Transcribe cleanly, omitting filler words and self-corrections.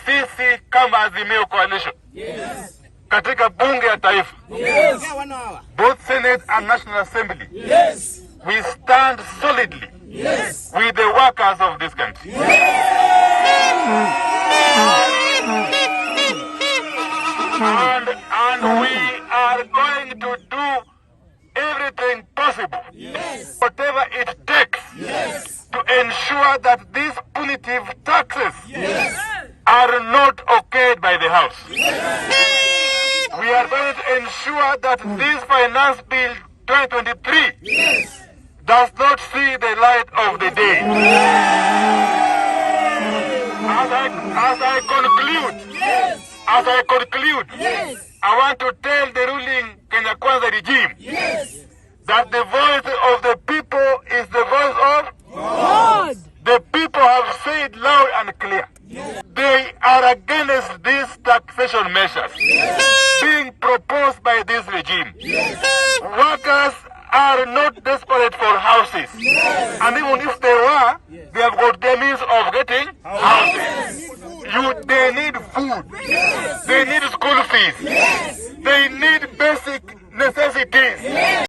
sisi kama Azimio Coalition katika bunge ya taifa, both Senate and National Assembly, we stand solidly with the workers of this country. And we are going to do everything possible, whatever it takes, to ensure that these punitive taxes are not okayed by the House. We are going to ensure that this Finance Bill 2023 does not see the light of the day. As I conclude, I want to tell the ruling Kenya Kwanza regime that the voice of the people is the voice of God. The people have said loud and clear. They are against these taxation measures being proposed by this regime. Workers are not desperate for houses. And even if they were, they have got the means of getting houses. They need food. They need school fees. They need basic necessities.